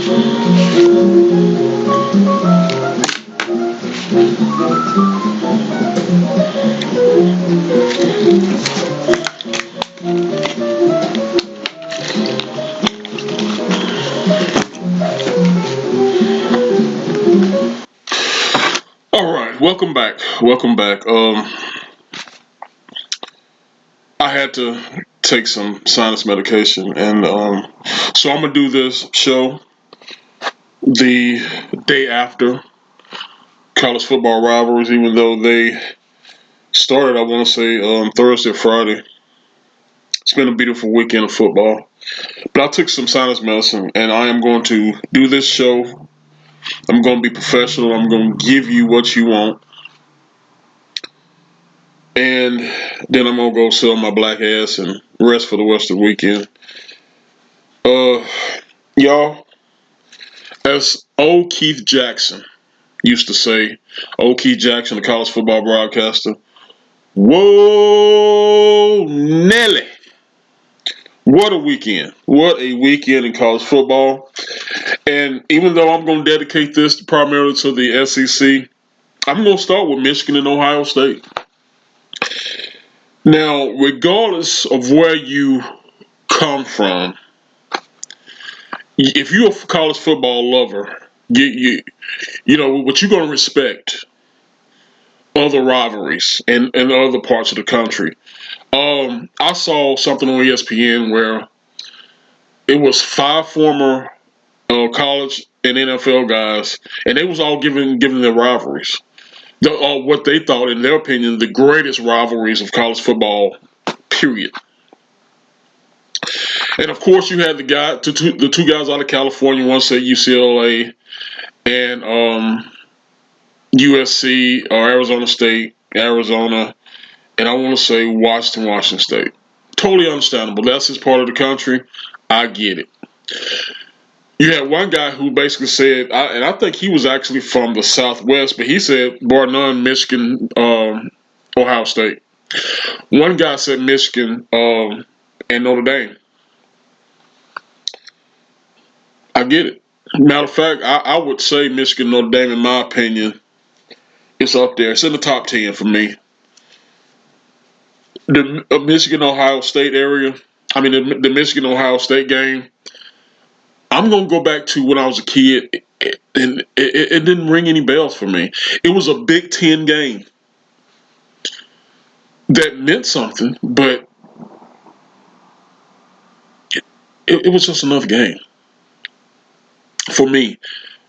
All right, welcome back. Welcome back. I had to take some sinus medication, and so I'm gonna do this show the day after college football rivalries, even though they started, I want to say, Thursday, Friday. It's been a beautiful weekend of football, but I took some sinus medicine, and I am going to do this show. I'm going to be professional. I'm going to give you what you want, and then I'm gonna go sit on my black ass and rest for the rest of the weekend. Uh, y'all, as old Keith Jackson used to say, old Keith Jackson, the college football broadcaster, whoa, Nelly. What a weekend. What a weekend in college football. And even though I'm going to dedicate this primarily to the SEC, I'm going to start with Michigan and Ohio State. Now, regardless of where you come from, if you're a college football lover, you know what you're going to respect other rivalries in other parts of the country. I saw something on ESPN where it was five former college and NFL guys, and they was all giving their rivalries, what they thought, in their opinion, the greatest rivalries of college football. Period. And of course, you had the two guys out of California. One said UCLA and USC or Arizona State, Arizona, and I want to say Washington State. Totally understandable. That's his part of the country. I get it. You had one guy who basically said, and I think he was actually from the Southwest, but he said, bar none, Michigan, Ohio State. One guy said Michigan and Notre Dame. I get it. Matter of fact, I would say Michigan, Notre Dame, in my opinion, is up there. It's in the top 10 for me. The Michigan Ohio State area, I mean, the Michigan Ohio State game, I'm going to go back to when I was a kid, and it didn't ring any bells for me. It was a Big Ten game that meant something, but it was just another game for me.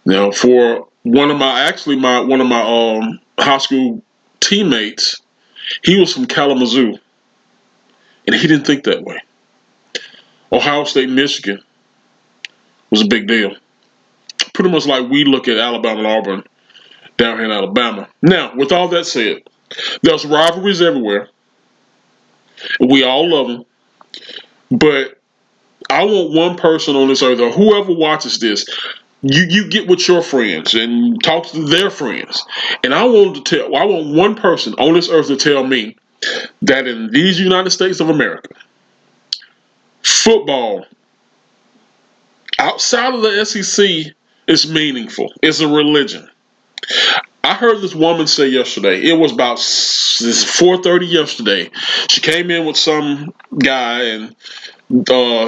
Now, for one of my high school teammates, he was from Kalamazoo, and he didn't think that way. Ohio State, Michigan was a big deal. Pretty much like we look at Alabama and Auburn down here in Alabama. Now, with all that said, there's rivalries everywhere. We all love them, but I want one person on this earth, or whoever watches this, you get with your friends and talk to their friends, and I want one person on this earth to tell me that in these United States of America, football outside of the SEC is meaningful. It's a religion. I heard this woman say yesterday. It was about 4:30 yesterday. She came in with some guy, and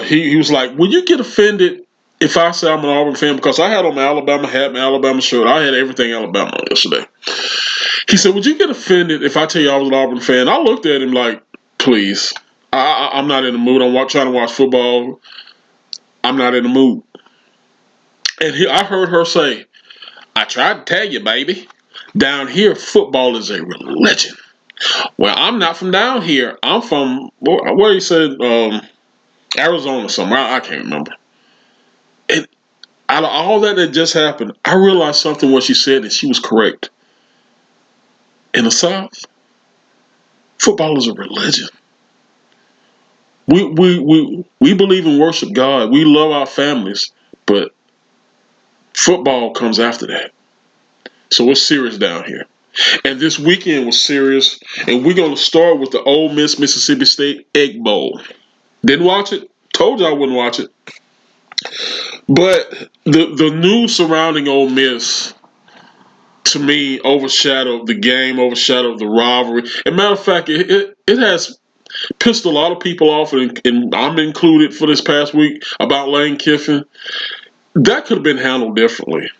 he was like, "Will you get offended if I say I'm an Auburn fan?" Because I had on my Alabama hat, my Alabama shirt. I had everything Alabama on yesterday. He said, "Would you get offended if I tell you I was an Auburn fan?" I looked at him like, "Please, I'm not in the mood. Trying to watch football. I'm not in the mood." And I heard her say, "I tried to tell you, baby. Down here, football is a religion." Well, I'm not from down here. I'm from where he said Arizona somewhere. I can't remember. And out of all that just happened, I realized something what she said, and she was correct. In the South, football is a religion. We believe in worship God. We love our families, but football comes after that. So it's serious down here. And this weekend was serious. And we're gonna start with the Ole Miss Mississippi State Egg Bowl. Didn't watch it. Told you I wouldn't watch it. But the news surrounding Ole Miss, to me, overshadowed the game, overshadowed the rivalry. As a matter of fact, it has pissed a lot of people off, and I'm included for this past week, about Lane Kiffin. That could have been handled differently.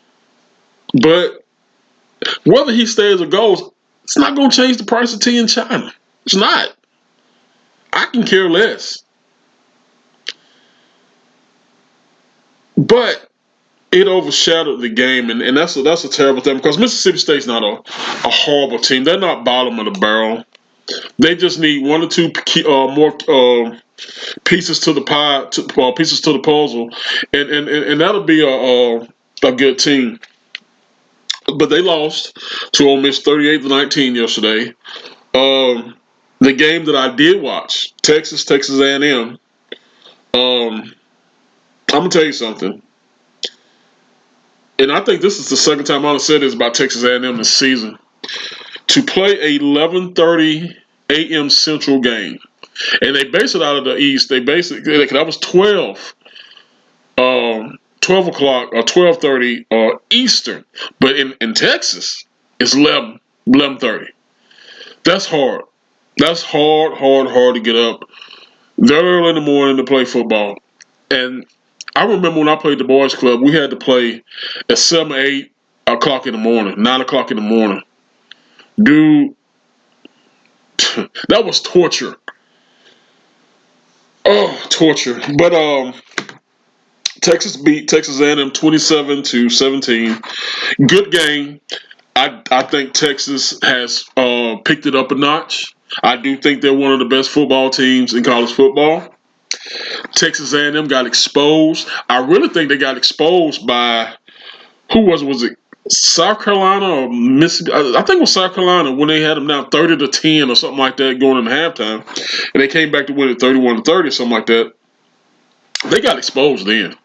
But whether he stays or goes, it's not going to change the price of tea in China. It's not. I can care less. But it overshadowed the game, and that's a terrible thing, because Mississippi State's not a horrible team. They're not bottom of the barrel. They just need one or two more pieces to the pie, pieces to the puzzle, and that'll be a good team. But they lost to Ole Miss 38-19 yesterday. The game that I did watch, Texas A&M. I'm gonna tell you something, and I think this is the second time I've said this about Texas A&M this season. To play a 11:30 a.m. Central game, and they base it out of the East. They basically that was 12 o'clock or 12:30 Eastern, but in Texas it's 11:30. That's hard. That's hard to get up that early in the morning to play football. And I remember when I played the boys club, we had to play at 7, 8 o'clock in the morning, 9 o'clock in the morning. Dude, that was torture. Oh, torture. But Texas beat Texas A&M 27-17. Good game. I think Texas has picked it up a notch. I do think they're one of the best football teams in college football. Texas A&M got exposed. I really think they got exposed by, who was it? Was it South Carolina or Mississippi? I think it was South Carolina, when they had them down 30-10 or something like that going into halftime, and they came back to win it 31-30 or something like that. They got exposed then.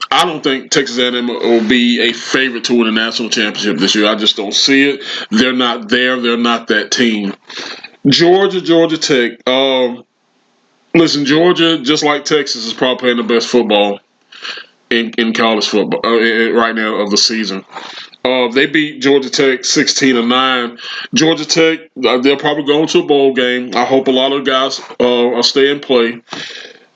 I don't think Texas A&M will be a favorite to win a national championship this year. I just don't see it. They're not there. They're not that team. Georgia Tech. Listen, Georgia, just like Texas, is probably playing the best football in college football right now of the season. They beat Georgia Tech 16-9. Georgia Tech, they're probably going to a bowl game. I hope a lot of guys are stay and play.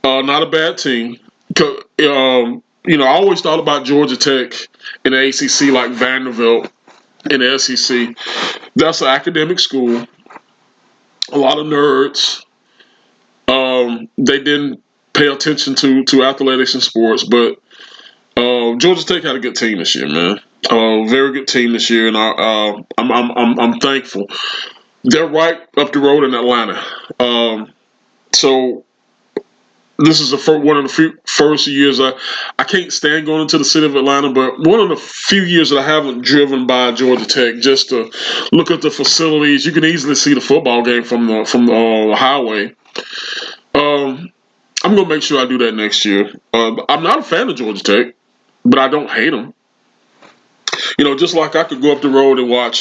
Not a bad team. I always thought about Georgia Tech in the ACC like Vanderbilt in the SEC. That's an academic school. A lot of nerds. They didn't pay attention to athletics and sports, but Georgia Tech had a good team this year, man. Very good team this year, and I'm thankful. They're right up the road in Atlanta. So this is one of the first years I can't stand going into the city of Atlanta, but one of the few years that I haven't driven by Georgia Tech just to look at the facilities. You can easily see the football game from the highway. I'm gonna make sure I do that next year. I'm not a fan of Georgia Tech, but I don't hate them. Just like I could go up the road and watch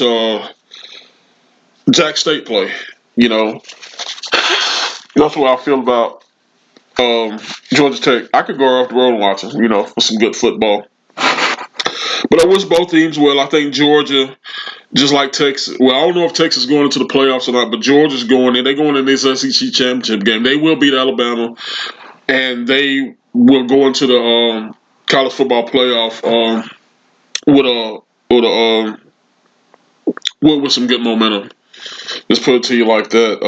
Jack State play. That's what I feel about Georgia Tech. I could go off the road and watch them, for some good football. But I wish both teams well. I think Georgia, just like Texas. Well, I don't know if Texas is going into the playoffs or not, but Georgia's going in. They're going in this SEC championship game. They will beat Alabama, and they will go into the college football playoff with with some good momentum. Let's put it to you like that.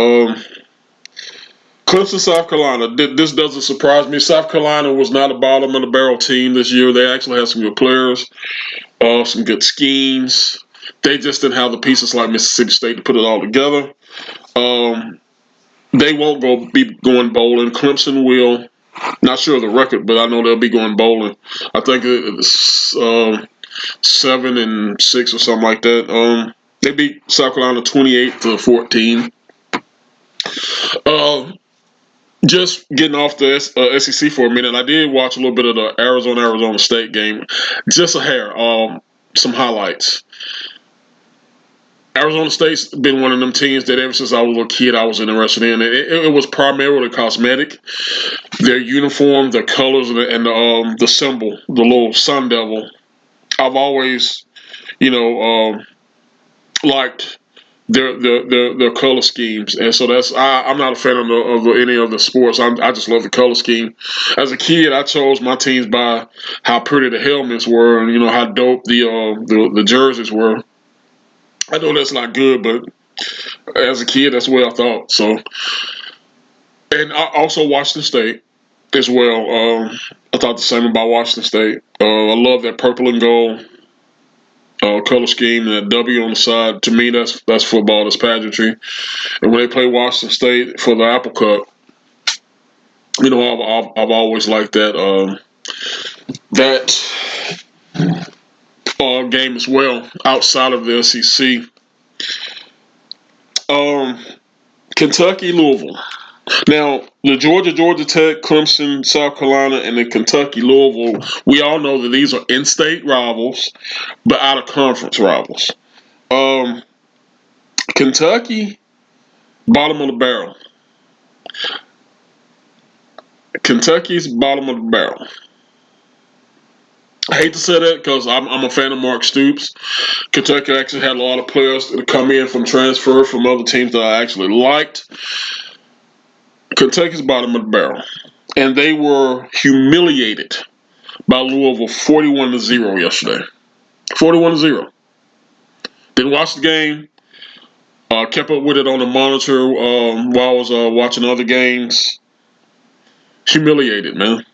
Clemson, South Carolina. This doesn't surprise me. South Carolina was not a bottom of the barrel team this year. They actually had some good players, some good schemes. They just didn't have the pieces like Mississippi State to put it all together. They won't be going bowling. Clemson will. Not sure of the record, but I know they'll be going bowling. I think it's 7-6 or something like that. They beat South Carolina 28-14. Just getting off the SEC for a minute, I did watch a little bit of the Arizona State game, just a hair. Some highlights. Arizona State's been one of them teams that ever since I was a little kid I was interested in. It was primarily cosmetic. Their uniform, their colors, and the symbol, the little sun devil. I've always, you know, liked their color schemes, and so I'm not a fan of any of the sports. I just love the color scheme. As a kid, I chose my teams by how pretty the helmets were, and how dope the jerseys were. I know that's not good, but as a kid, that's what I thought. So, and I also Washington State as well. I thought the same about Washington State. I love that purple and gold color scheme and that W on the side. To me, that's football. That's pageantry. And when they play Washington State for the Apple Cup, I've always liked that game as well. Outside of the SEC, um, Kentucky, Louisville. Now, the Georgia Tech, Clemson, South Carolina, and the Kentucky, Louisville, we all know that these are in-state rivals, but out-of-conference rivals. Um, Kentucky, bottom of the barrel. Kentucky's bottom of the barrel. I hate to say that because I'm a fan of Mark Stoops. Kentucky actually had a lot of players that come in from transfer from other teams that I actually liked. Kentucky's bottom of the barrel. And they were humiliated by Louisville 41-0 yesterday. 41-0. Didn't watch the game. Kept up with it on the monitor while I was watching other games. Humiliated, man.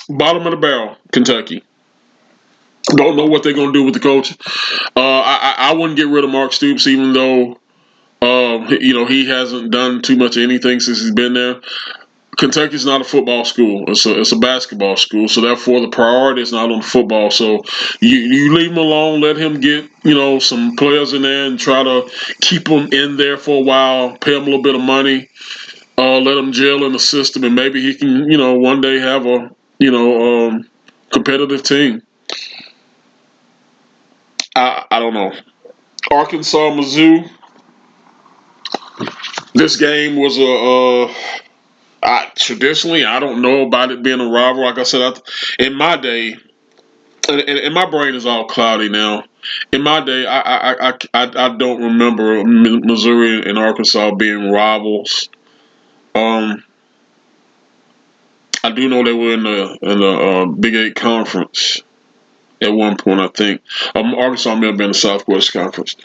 Bottom of the barrel, Kentucky. Don't know what they're going to do with the coach. I wouldn't get rid of Mark Stoops, even though he hasn't done too much of anything since he's been there. Kentucky's not a football school; it's a basketball school. So therefore, the priority is not on football. So you leave him alone, let him get some players in there, and try to keep them in there for a while. Pay him a little bit of money, let him gel in the system, and maybe he can one day have a competitive team. I don't know. Arkansas, Mizzou. This game was traditionally, I don't know about it being a rival. Like I said, in my day, and my brain is all cloudy now. In my day, I don't remember Missouri and Arkansas being rivals. Um, I do know they were in the Big Eight conference at one point. I think Arkansas may have been in the Southwest Conference.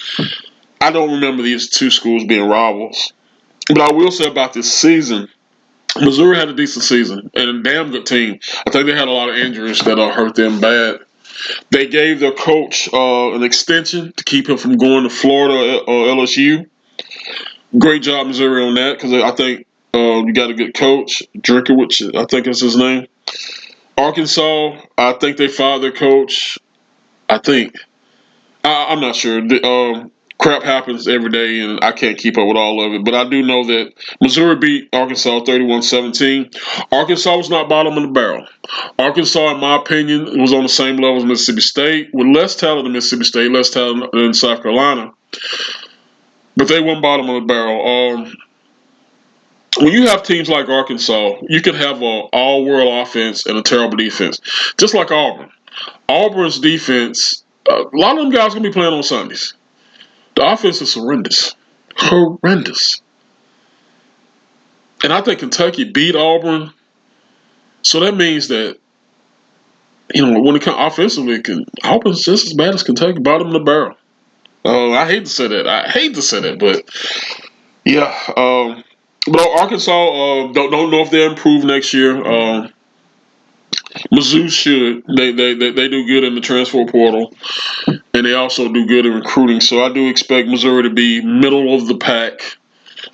I don't remember these two schools being rivals. But I will say about this season, Missouri had a decent season and a damn good team. I think they had a lot of injuries that hurt them bad. They gave their coach an extension to keep him from going to Florida or LSU. Great job, Missouri, on that because I think you got a good coach, Drinkowitz, I think is his name. Arkansas, I think they fired their coach. I think. I'm not sure. Crap happens every day, and I can't keep up with all of it. But I do know that Missouri beat Arkansas 31-17. Arkansas was not bottom of the barrel. Arkansas, in my opinion, was on the same level as Mississippi State, with less talent than Mississippi State, less talent than South Carolina. But they weren't bottom of the barrel. When you have teams like Arkansas, you can have an all-world offense and a terrible defense, just like Auburn. Auburn's defense, a lot of them guys going to be playing on Sundays. The offense is horrendous. Horrendous. And I think Kentucky beat Auburn. So that means that, when it comes offensively, Auburn's just as bad as Kentucky, bottom of the barrel. I hate to say that. But yeah. But Arkansas, don't know if they'll improve next year. Mizzou should. They do good in the transfer portal. And they also do good in recruiting. So I do expect Missouri to be middle of the pack,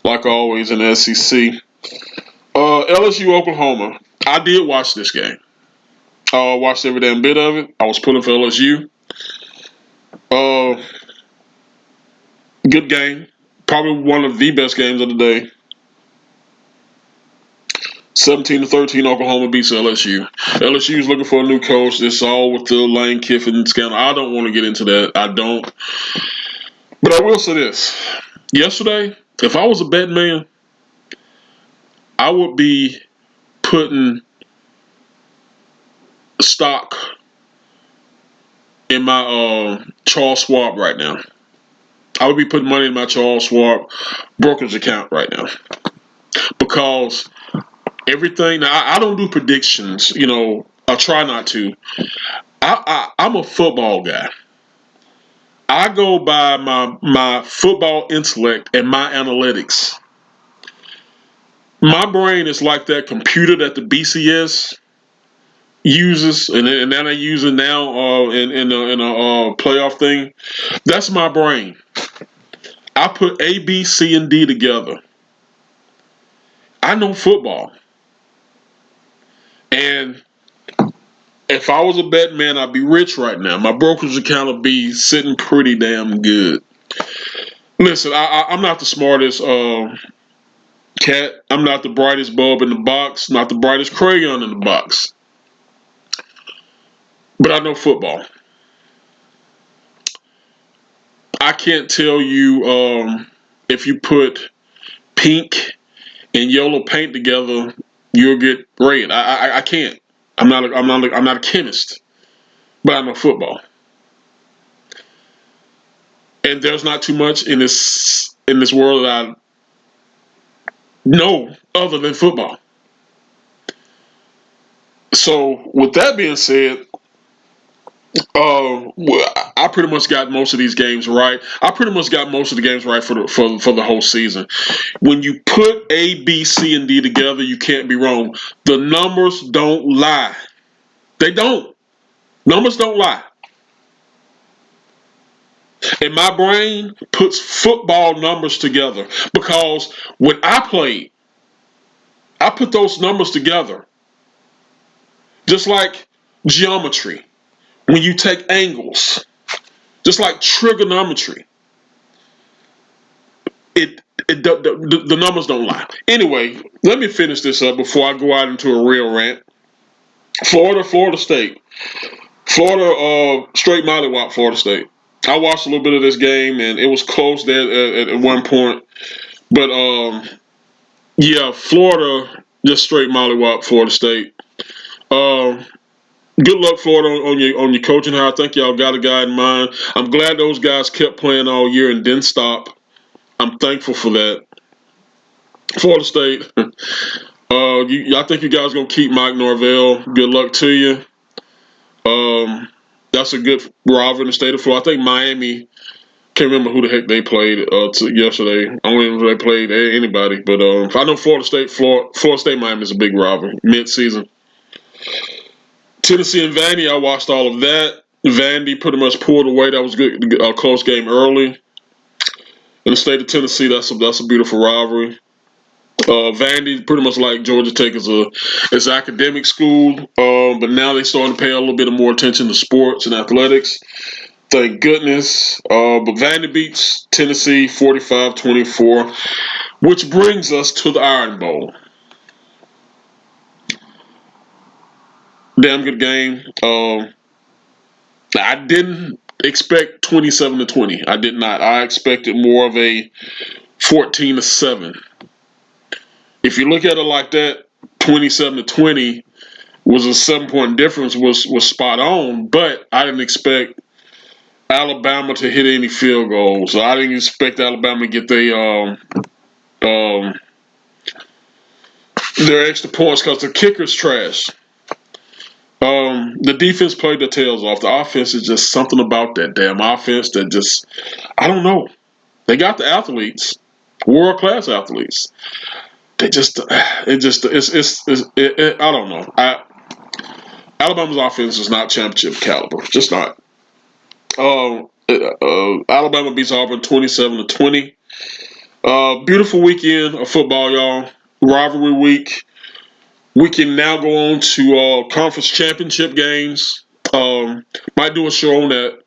like always in the SEC. LSU, Oklahoma. I did watch this game. I watched every damn bit of it. I was pulling for LSU. Uh, Good game. Probably one of the best games of the day. 17-13, Oklahoma beats LSU. LSU is looking for a new coach. This all with the Lane Kiffin scandal. I don't want to get into that. I don't. But I will say this. Yesterday, if I was a betting man, I would be putting stock in my Charles Schwab right now. I would be putting money in my Charles Schwab brokerage account right now because everything. Now, I don't do predictions. I try not to. I'm a football guy. I go by my football intellect and my analytics. My brain is like that computer that the BCS uses, and that I use it now in a playoff thing. That's my brain. I put A, B, C, and D together. I know football, and if I was a betting man, I'd be rich right now. My brokerage account would be sitting pretty damn good. Listen, I'm not the smartest cat. I'm not the brightest bulb in the box. Not the brightest crayon in the box. But I know football. I can't tell you if you put pink and yellow paint together, you'll get red. I can't. I'm not a chemist, but I know football. And there's not too much in this world that I know other than football. So with that being said, I pretty much got most of these games right. I pretty much got most of the games right for the whole season. When you put A, B, C, and D together, you can't be wrong. The numbers don't lie. They don't. Numbers don't lie. And my brain puts football numbers together because when I played, I put those numbers together. Just like geometry, when you take angles, just like trigonometry, it, the numbers don't lie. Anyway, let me finish this up before I go out into a real rant. Florida State. Florida, straight mollywop Florida State. I watched a little bit of this game, and it was close there at one point. But, yeah, Florida, just straight mollywop Florida State. Um, Good luck, Florida, on your coaching hire. I think y'all got a guy in mind. I'm glad those guys kept playing all year and didn't stop. I'm thankful for that. Florida State. I think you guys gonna keep Mike Norvell. Good luck to you. That's a good rival in the state of Florida. I think Miami. Can't remember who the heck they played yesterday. I don't even know if they played anybody, but I know Florida State, Miami is a big rival mid-season. Tennessee and Vandy, I watched all of that. Vandy pretty much pulled away. That was good, a close game early. In the state of Tennessee, that's a beautiful rivalry. Vandy, pretty much like Georgia Tech, is academic school, but now they're starting to pay a little bit more attention to sports and athletics. Thank goodness. But Vandy beats Tennessee 45-24, which brings us to the Iron Bowl. Damn good game. I didn't expect 27-20. I did not. I expected more of a 14-7. If you look at it like that, 27-20 was a 7-point difference, was spot on, but I didn't expect Alabama to hit any field goals. I didn't expect Alabama to get their extra points because the kicker's trash. The defense played their tails off. The offense is just something about that damn offense that just, I don't know. They got the athletes, world class athletes. They just, I don't know. Alabama's offense is not championship caliber, just not. Alabama beats Auburn 27-20. Beautiful weekend of football, y'all. Rivalry week. We can now go on to conference championship games. Might do a show on that.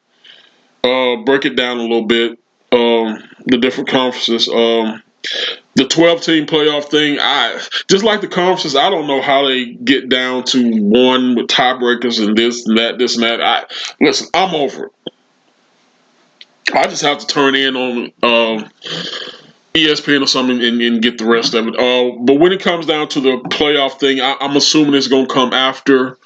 Break it down a little bit. The different conferences. The 12-team playoff thing. I just like the conferences. I don't know how they get down to one with tiebreakers and this and that. Listen, I'm over it. I just have to turn in on ESPN or something and get the rest of it. But when it comes down to the playoff thing, I'm assuming it's going to come after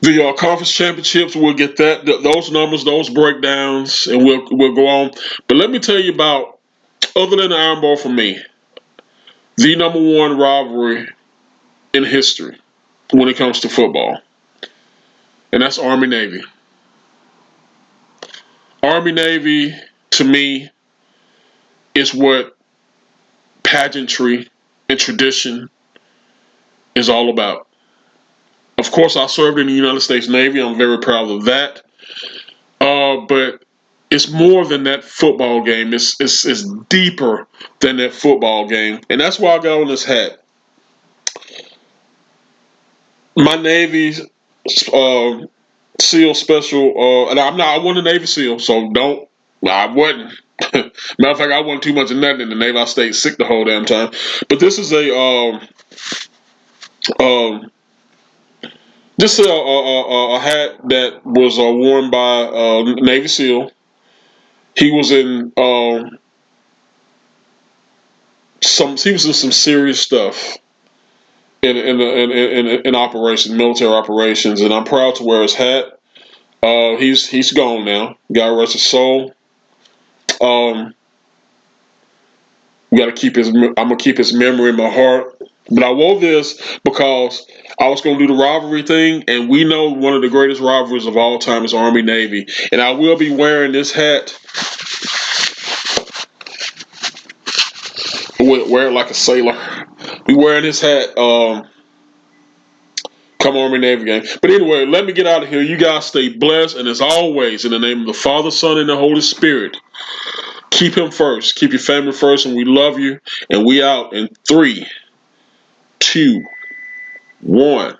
the conference championships. We'll get those numbers, those breakdowns, and we'll go on. But let me tell you about, other than the Iron Bowl for me, the number one rivalry in history when it comes to football, and that's Army Navy. Army Navy, to me, is what pageantry and tradition is all about. Of course, I served in the United States Navy. I'm very proud of that. But it's more than that football game. It's deeper than that football game, and that's why I got on this hat. My Navy uh, SEAL special, and I wasn't a Navy SEAL, so don't. I wasn't. Matter of fact, I wasn't too much of nothing in the Navy. I stayed sick the whole damn time. But this is um, just a hat that was worn by Navy SEAL. He was in he was in some serious stuff in operations, military operations, and I'm proud to wear his hat. He's gone now. God rest his soul. Um, we got to keep his. I'm gonna keep his memory in my heart. But I wore this because I was gonna do the rivalry thing, and we know one of the greatest rivalries of all time is Army Navy, and I will be wearing this hat. Wear it like a sailor. Be wearing this hat. Come Army Navy game. But anyway, let me get out of here. You guys stay blessed, and as always, in the name of the Father, Son, and the Holy Spirit, keep him first. Keep your family first, and we love you. And we out in 3, 2, 1.